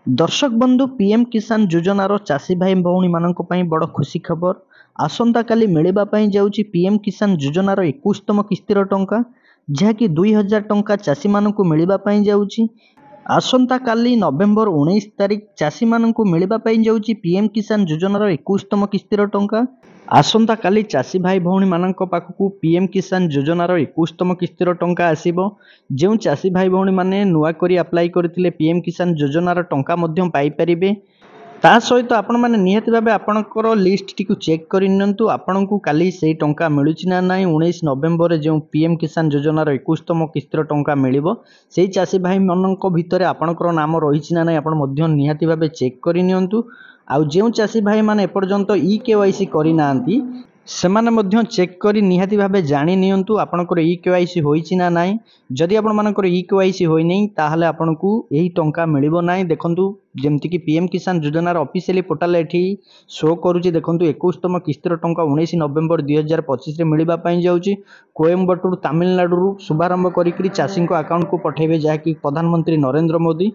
दर्शक बंधु पीएम किसान योजनार चाषी भाई भौणी मानक पई बड़ खुशी खबर आसंता काली मिलिबा पई जाउची पीएम किसान योजनार 21तम किस्तीर टंका जहाँकि 2000 टंका चाषी मानकु मिलिबा पई जाउची। आसंता काली नवेम्बर 19 तारिख चाषी मानकु मिलिबा पई जाउची पीएम किसान योजनार 21तम किस्तीर टंका। आसंता काली चाषी भाई भौणी मानक पाखकु पीएम किसान योजनार 21तम किस्तीर टंका आसीबो। जो चाषी भाई भौणी माने नुआ करी अप्लाई करथिले पीएम किसान योजनार टंका मध्यम पाई परिबे। ता सहित आपण माने निहत भाबे आपणकर लिस्ट टी चेक कर नियंतु आपणकु काली सेही टंका मिलुची ना नाही। 19 नवेम्बर जो पीएम किसान योजनार 21तम किस्तीर टंका मिलिबो सेही चाषी भाई मानक भितरे आपणकर नाम रहिची ना नाही आपण मध्य निहत भाबे चेक कर नियंतु। आउ जो चाषी भाई माने एपर्यंत ई केवाईसी करि नांती सेमाने मध्य चेक करी निहाती भाबे जानि नियंतु आपणकर ई केवाईसी होईची ना नाही। जदि आपण मानकर ई केवाईसी होई नै ताहाले आपणकु एही टंका मिलिबो नाही। देखंतु जेमति कि पीएम किसान योजनार ऑफिशियली पोर्टल एठी शो करूची। देखंतु 21तम किस्तीर टंका 19 नवेम्बर 2025 रे मिलिबा पई जाउची। कोयम्बटूर तमिलनाडु शुभारंभ करिकरी चाषीको अकाउंट को पठेबे जहाँकि प्रधानमंत्री नरेंद्र मोदी।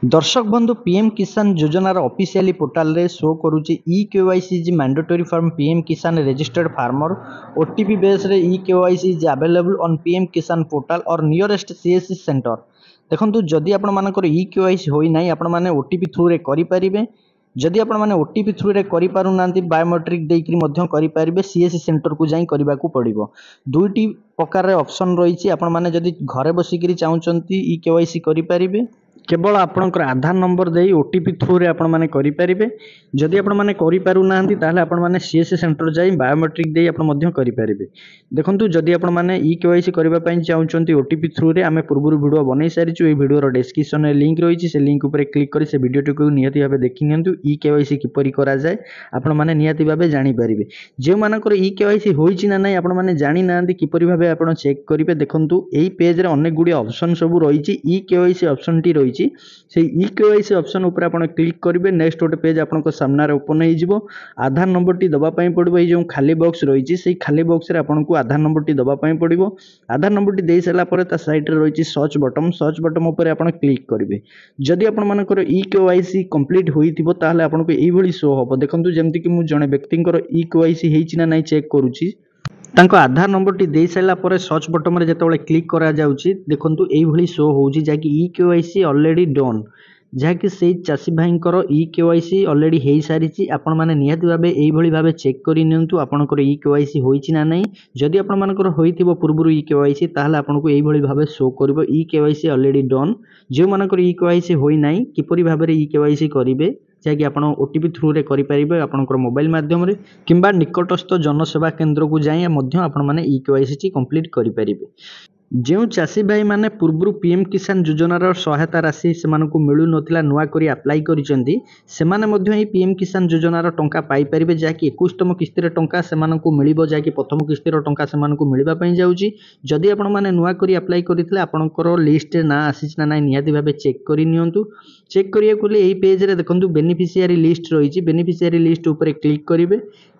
दर्शक बंधु पीएम किसान योजनार ऑफिशियली पोर्टल रे शो करूची e KYC is mandatory for PM किसान रजिस्टर्ड फार्मर। ओटीपी बेस रे e KYC is available on PM किसान पोर्टल और नियरेस्ट सीएससी सेंटर। देखंतु जदि आपण मानकर ई केवाईसी होई नाही आपण माने ओटीपी थ्रू रे करि परिबे। जदि आपण माने ओटीपी थ्रू रे करि पारु नांती बायोमेट्रिक देइकरी मध्य करि परिबे। सीएससी सेंटर को जाई करबाकू पड़िबो। दुईटी प्रकार रे ऑप्शन रहिछि। आपण माने जदि घरे बसिकरी चाहुचंती ई केवाईसी करि परिबे केवल आपणकर आधार नंबर दे ओटीपी थ्रू रे आपण माने करि परिबे। जदि आपण माने करि पारु नांती ताले आपण माने सीएससी सेंटर जाई बायोमेट्रिक दे आपण मध्य करि परिबे। देखंतु जदि आपण माने ई केवाईसी करबा पई चाहुचंती ओटीपी थ्रू रे आमे पूर्वरु वीडियो बनै सारिछु। ए वीडियो रो डिस्क्रिप्शन रे लिंक रहिछि। से लिंक ऊपर क्लिक करी से वीडियो टिको नियति भाबे देखि नियंतु ई केवाईसी किपरि करा जाय आपण माने नियति भाबे जानि परिबे। जे मानकर ई केवाईसी होईछि ना नै आपण माने जानि नांती किपरि भाबे आपण चेक करिवे। देखंतु एई पेज रे अनेक गुडी ऑप्शन सब रहिछि। ई केवाईसी ऑप्शन टी रहिछि से ई केवाईसी ऑप्शन ऊपर आपण क्लिक करिवे। नेक्स्ट गोटे पेज आपनको सामना रे ओपन होई जिवो। आधार नंबर टी दबा पई पड़िबो। ए जो खाली बॉक्स रहिछि सेही खाली बॉक्स रे आपनको आधार नंबर टी दबा पई पड़िबो। आधार नंबर टी देई सला परे ता साइड रे रहिछि सर्च बटन ऊपर आपण क्लिक करिवे। जदि आपण मानकर ई केवाईसी कंप्लीट होईथिबो ताहाले आपनको एई भली शो होबो। देखंतु जेमति कि मु जणे व्यक्तिंकर ई केवाईसी हेइछि ना नै चेक करूछि। तांको आधार नंबर टी देई साइला परे सर्च बटन रे जेतेबेले क्लिक करा जाउछि देखंतु एई भली शो होउछि जाकि ई केवाईसी ऑलरेडी डन। जहाँकि से चाषी भाईंकर ई केवाईसी ऑलरेडी हेई सारिछि। आपण माने निहाती भाबे एई भली भाबे चेक करि नियंतु आपनकर ई केवाईसी होईछि ना नै। जदि आपण मानकर होईथिबो पूर्वरु ई केवाईसी ताहाले आपनको एई भली भाबे शो करबो ई केवाईसी ऑलरेडी डन। जे मानकर ई केवाईसी होई नै किपरि भाबे ई केवाईसी करिवे जहाँकि आपण ओटीपी थ्रू रे करि परिबे आपनकर मोबाइल माध्यम रे किंबा निकटस्थ जनसेवा केंद्र को जाई मध्य आपण माने ई केवाईसी टी कंप्लीट करि परिबे। जो चाषी भाई माने पूर्व पीएम किसान योजनार सहायता राशि से मिलू नथिला नुआ करी अप्लाई करिसेंती सेमाने मध्य ई पीएम किसान योजनार टंका पाई परिबे जहाँकि 21तम किस्तीर टंका सेमानकु मिलिबो जहाँकि प्रथम किस्तीर टंका सेमानकु मिलिबा पई जाउची। जदि आपण माने नुआ करी अप्लाई करिथिले आपणकर लिस्ट रे ना आसीछ ना नै निहाती भाबे चेक करि नियंतु। चेक करिया कोले एई पेज रे देखंतु बेनिफिशियरी लिस्ट रहिछि। बेनिफिशियरी लिस्ट ऊपर क्लिक करिवे।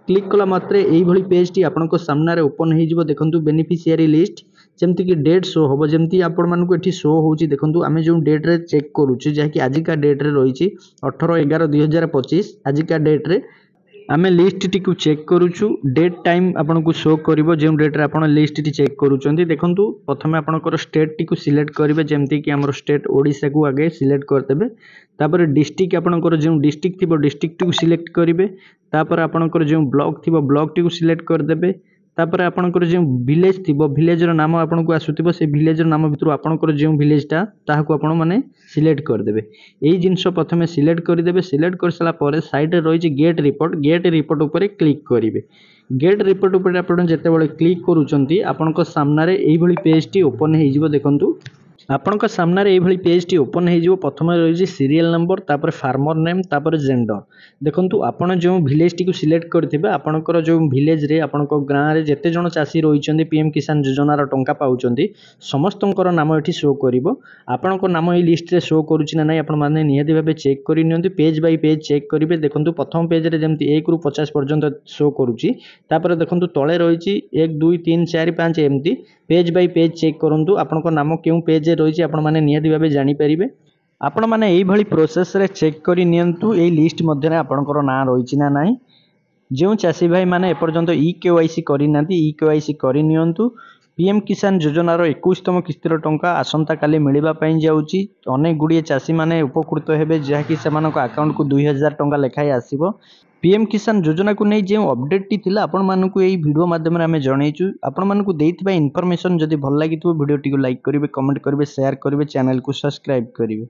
क्लिक कला मात्रे एई भली पेज टी आपणको सामना रे ओपन होई जिवो। देखंतु बेनिफिशियरी लिस्ट जमती कि डेट शो होबो जमती आपण मानकु एठी शो होउची। देखंतु आमे जो डेट रे चेक करूची जहाँकि आजिका डेट रे रहिछि 18/11/2025 आजिका डेट रे आमे लिस्ट टी को चेक करूछु। डेट टाइम आपनको शो करिवो जे डेट रे आपण लिस्ट टी चेक करूचंती। देखंतु प्रथमे आपनकर स्टेट टी को सिलेक्ट करिवे जेमती कि हमर स्टेट ओडिसा को आगे सिलेक्ट करदेबे। तापर डिस्ट्रिक्ट आपनकर जो डिस्ट्रिक्ट थिबो डिस्ट्रिक्ट टी को सिलेक्ट करिवे। तापर आपनकर जो ब्लॉक थिबो ब्लॉक टी को सिलेक्ट करदेबे। तापर आपनकर जो विलेज थिबो विलेज रो नाम आपनको आसुथिबो से विलेज रो नाम भितरु आपनकर जो विलेज टा ताहाको आपण माने सिलेक्ट करदेबे। एई जिंस प्रथमे सिलेक्ट करदेबे। सिलेक्ट कर सला परे साइड रे रहिछि गेट रिपोर्ट ऊपर क्लिक करिवे। गेट रिपोर्ट ऊपर आपण जेतेबेले क्लिक करूचंती आपनको सामना रे एई भली पेज टी ओपन हे जिवो। देखंतु आपनका सामना रे एई भली पेज टी ओपन हे जिवो। प्रथमे रहिछि सीरियल नंबर तापर फार्मर नेम तापर जेंडर। देखंतु आपण जो विलेज टी को सिलेक्ट करथिबे आपनकर जो विलेज रे आपनको गां रे जते जण चासी रहिचंदी पीएम किसान योजनार टंका पाउचंदी समस्तंकर नाम एठी शो करिवो। आपनको नाम एई लिस्ट रे शो करूछि ना नै आपण माने निहाती भाबे चेक करि नियंतु। पेज बाय पेज चेक करिवे। देखंतु प्रथम पेज रे जेमति 1 रु 50 पर्यंत शो करूछि। तापर देखंतु तळे रहिछि 1 2 3 4 5 एमती पेज बाय पेज चेक करंतु आपनको नाम केउ पेज रे रहिछि आपण माने निहाती भाबे जानि परिबे। आपण माने एई भली प्रोसेस रे चेक करि नियंतु एई लिस्ट मध्ये आपणकर नाम रहिछि ना नाही। जो चाषी भाई माने एपर्यंत केवाईसी करिनांती केवाईसी करि नियंतु। पीएम किसान योजनार 21तम किस्तिर टंका आसंता काली मिलिबा पई जाउची। अनेक गुड़िए चाषी माने उपकृत हेबे जहाँकि सेमानक अकाउंट को 2000 टंका लेखाई आसीबो। पीएम किसान योजना को नहीं जो अपडेट टी थिला आपण मानकु एई वीडियो माध्यम रे हमें जणैछु। आपण मानकु देइथिबा इन्फॉर्मेशन जदि भल लागिथो वीडियो टी को लाइक करिवे, कमेंट करिवे, शेयर करिवे, चैनल को सब्सक्राइब करिवे।